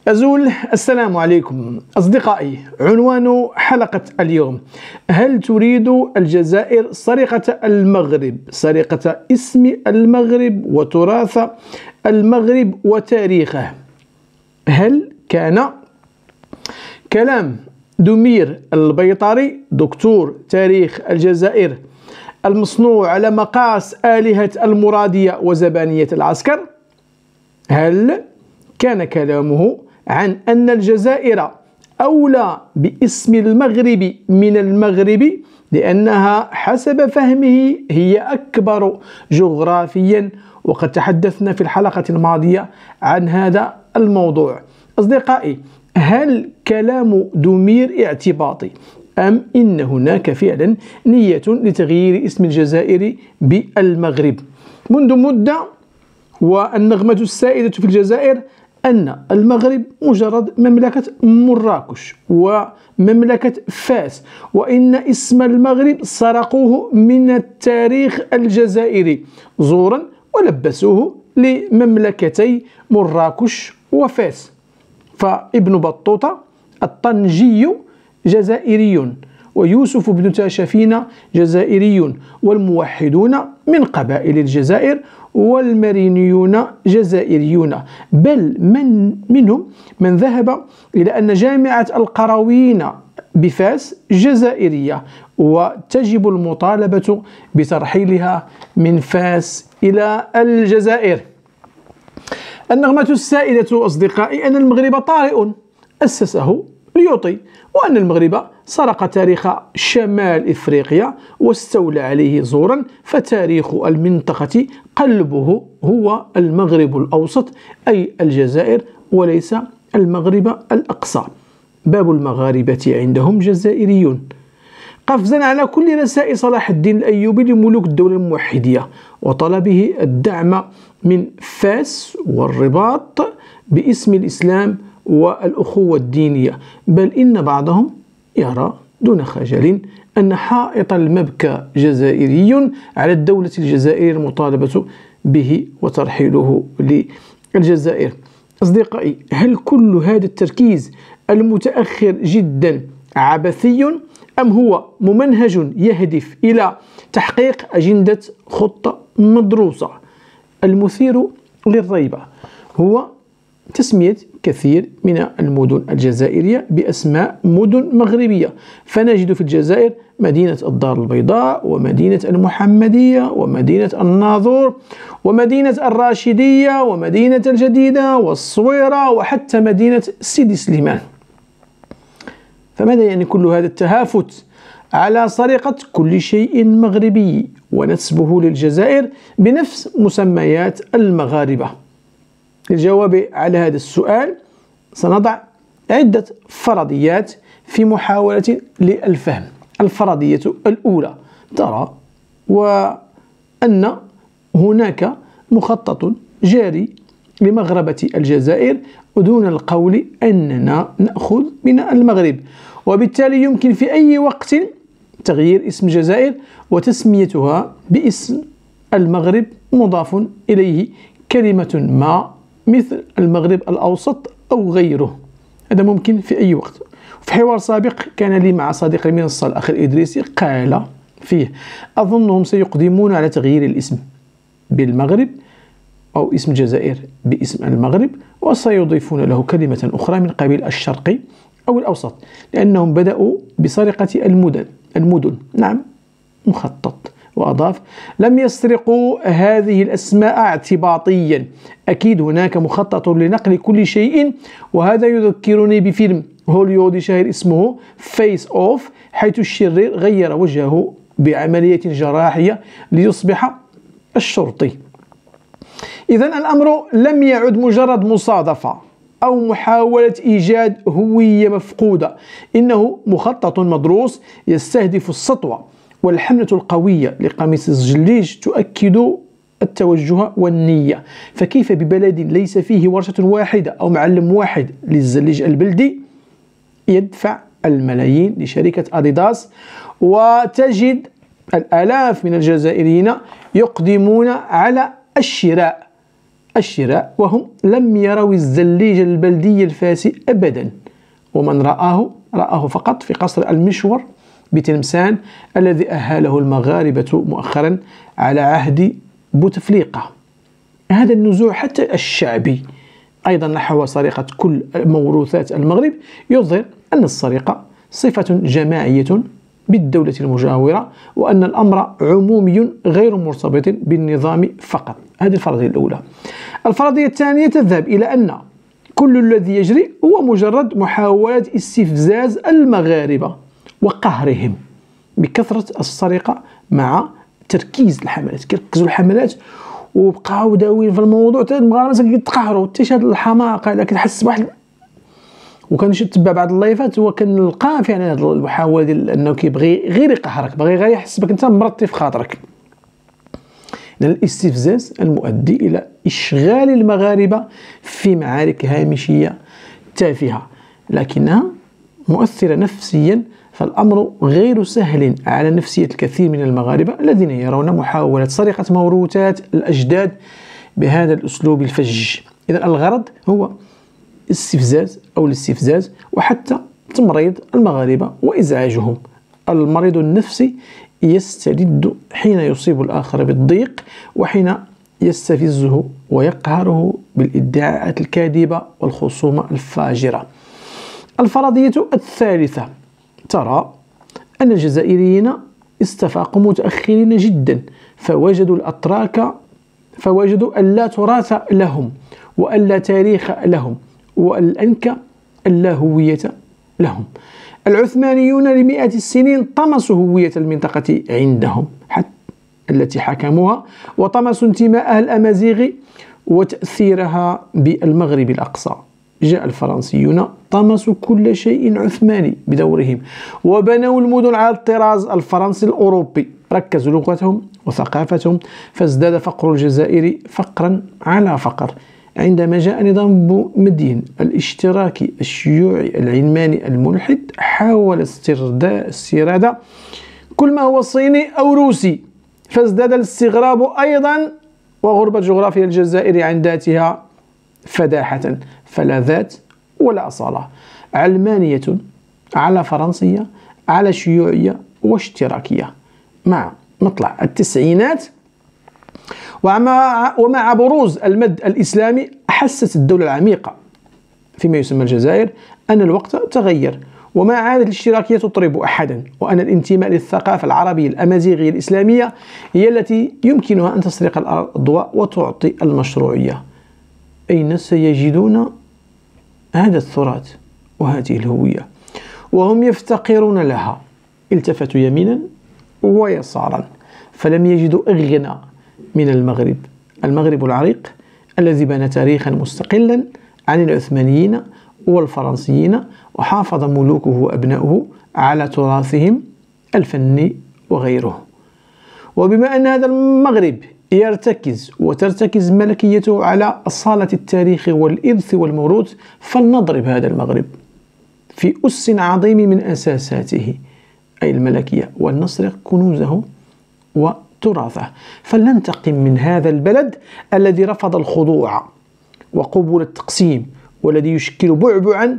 أزول، السلام عليكم أصدقائي. عنوان حلقة اليوم: هل تريد الجزائر سرقة المغرب، سرقة اسم المغرب وتراث المغرب وتاريخه؟ هل كان كلام دمير البيطري دكتور تاريخ الجزائر المصنوع على مقاس آلهة المرادية وزبانية العسكر؟ هل كان كلامه عن أن الجزائر أولى باسم المغرب من المغرب لأنها حسب فهمه هي أكبر جغرافيا؟ وقد تحدثنا في الحلقة الماضية عن هذا الموضوع. أصدقائي، هل كلام دمير اعتباطي أم إن هناك فعلا نية لتغيير اسم الجزائر بالمغرب؟ منذ مدة والنغمة السائدة في الجزائر أن المغرب مجرد مملكة مراكش ومملكة فاس، وإن اسم المغرب سرقوه من التاريخ الجزائري زورا ولبسوه لمملكتي مراكش وفاس. فابن بطوطة الطنجي جزائري، ويوسف بن تاشفين جزائري، والموحدون من قبائل الجزائر، والمرينيون جزائريون، بل منهم من ذهب إلى أن جامعة القرويين بفاس جزائرية، وتجب المطالبة بترحيلها من فاس إلى الجزائر. النغمة السائدة أصدقائي أن المغرب طارئ أسسه ليوطي، وأن المغرب سرق تاريخ شمال إفريقيا واستولى عليه زورا، فتاريخ المنطقة قلبه هو المغرب الأوسط أي الجزائر وليس المغرب الأقصى. باب المغاربة عندهم جزائريون. قفزا على كل رسائل صلاح الدين الأيوبي لملوك الدولة الموحدية وطلبه الدعم من فاس والرباط باسم الإسلام والأخوة الدينية، بل إن بعضهم يرى دون خجل أن حائط المبكى جزائري على الدولة الجزائرية المطالبة به وترحيله للجزائر. أصدقائي، هل كل هذا التركيز المتأخر جدا عبثي أم هو ممنهج يهدف إلى تحقيق أجندة خطة مدروسة؟ المثير للريبة هو تسمية كثير من المدن الجزائرية بأسماء مدن مغربية، فنجد في الجزائر مدينة الدار البيضاء، ومدينة المحمدية، ومدينة الناظور، ومدينة الراشدية، ومدينة الجديدة، والصويرة، وحتى مدينة سيدي سليمان. فماذا يعني كل هذا التهافت على سرقة كل شيء مغربي ونسبه للجزائر بنفس مسميات المغاربة؟ للجواب على هذا السؤال سنضع عدة فرضيات في محاولة للفهم. الفرضية الأولى ترى وأن هناك مخطط جاري لمغربة الجزائر دون القول أننا نأخذ من المغرب، وبالتالي يمكن في أي وقت تغيير اسم الجزائر وتسميتها باسم المغرب مضاف إليه كلمة ما مثل المغرب الأوسط أو غيره. هذا ممكن في أي وقت. في حوار سابق كان لي مع صديق المنصة الأخ الإدريسي قال فيه أظنهم سيقدمون على تغيير الاسم بالمغرب أو اسم الجزائر باسم المغرب، وسيضيفون له كلمة أخرى من قبيل الشرقي أو الأوسط، لأنهم بدأوا بسرقة المدن. نعم، مخطط. وأضاف: لم يسرقوا هذه الأسماء اعتباطيا، أكيد هناك مخطط لنقل كل شيء. وهذا يذكرني بفيلم هوليوودي شهير اسمه فيس أوف، حيث الشرير غير وجهه بعملية جراحية ليصبح الشرطي. إذن الأمر لم يعد مجرد مصادفة أو محاولة إيجاد هوية مفقودة، إنه مخطط مدروس يستهدف السطوة والحملة القوية لقميص الزجليج تؤكد التوجه والنية. فكيف ببلد ليس فيه ورشة واحدة أو معلم واحد للزليج البلدي يدفع الملايين لشركة أديداس، وتجد الآلاف من الجزائريين يقدمون على الشراء الشراء، وهم لم يروا الزليج البلدي الفاسي أبدا، ومن رآه فقط في قصر المشور بتلمسان الذي أهاله المغاربة مؤخرا على عهد بوتفليقة. هذا النزوع حتى الشعبي أيضا نحو سرقة كل موروثات المغرب يظهر أن السرقة صفة جماعية بالدولة المجاورة، وأن الأمر عمومي غير مرتبط بالنظام فقط. هذه الفرضية الأولى. الفرضية الثانية تذهب إلى أن كل الذي يجري هو مجرد محاولة استفزاز المغاربة وقهرهم بكثرة السرقة مع تركيز الحملات. كيركزوا الحملات وبقاو داوين في الموضوع حتى المغاربه كيتقهروا. حتى هذا الحماق هذا كتحس بواحد. وكنتبع بعض اللايفات وكنلقى فعلا هذه المحاوله ديال انه كيبغي غير يقهرك، بغي غير يحس بك انت مرطي في خاطرك. الاستفزاز المؤدي الى اشغال المغاربه في معارك هامشيه تافهه لكنها مؤثره نفسيا. فالأمر غير سهل على نفسية الكثير من المغاربة الذين يرون محاولة سرقة موروثات الأجداد بهذا الأسلوب الفج. إذن الغرض هو الاستفزاز وحتى تمريض المغاربة وإزعاجهم. المريض النفسي يستجد حين يصيب الآخر بالضيق، وحين يستفزه ويقهره بالادعاءات الكاذبة والخصومة الفاجرة. الفرضية الثالثة ترى أن الجزائريين استفاقوا متأخرين جدا، فوجدوا أن لا تراث لهم، وأن لا تاريخ لهم، والأنكى أن لا هوية لهم. العثمانيون لمئات السنين طمسوا هوية المنطقة عندهم التي حكموها، وطمسوا انتماءها الأمازيغي وتأثيرها بالمغرب الأقصى. جاء الفرنسيون طمسوا كل شيء عثماني بدورهم، وبنوا المدن على الطراز الفرنسي الأوروبي، ركزوا لغتهم وثقافتهم، فازداد فقر الجزائر فقرا على فقر. عندما جاء نظام بومدين الاشتراكي الشيوعي العلماني الملحد، حاول استيراد كل ما هو صيني أو روسي، فازداد الاستغراب أيضا، وغربت جغرافيا الجزائر عن ذاتها فداحة، فلا ذات ولا أصالة. علمانية على فرنسية على شيوعية واشتراكية. مع مطلع التسعينات ومع بروز المد الإسلامي، أحست الدولة العميقة فيما يسمى الجزائر أن الوقت تغير، وما عادت الاشتراكية تطرب أحدا، وأن الانتماء للثقافة العربية الأمازيغية الإسلامية هي التي يمكنها أن تسرق الأضواء وتعطي المشروعية. أين سيجدون هذا التراث وهذه الهوية وهم يفتقرون لها؟ التفتوا يمينا ويسارا فلم يجدوا أغنى من المغرب العريق الذي بنى تاريخا مستقلا عن العثمانيين والفرنسيين، وحافظ ملوكه وأبناؤه على تراثهم الفني وغيره. وبما أن هذا المغرب وترتكز ملكيته على أصالة التاريخ والإرث والموروث، فلنضرب هذا المغرب في أس عظيم من أساساته أي الملكية، ولنسرق كنوزه وتراثه. فلننتقم من هذا البلد الذي رفض الخضوع وقبول التقسيم، والذي يشكل بعبعا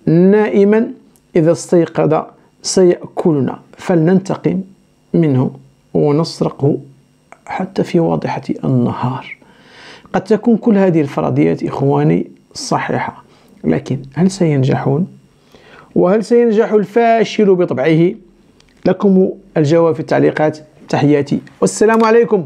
نائما إذا استيقظ سيأكلنا. فلننتقم منه ونسرقه حتى في واضحة النهار. قد تكون كل هذه الفرضيات إخواني صحيحة، لكن هل سينجحون؟ وهل سينجح الفاشل بطبعه؟ لكم الجواب في التعليقات. تحياتي والسلام عليكم.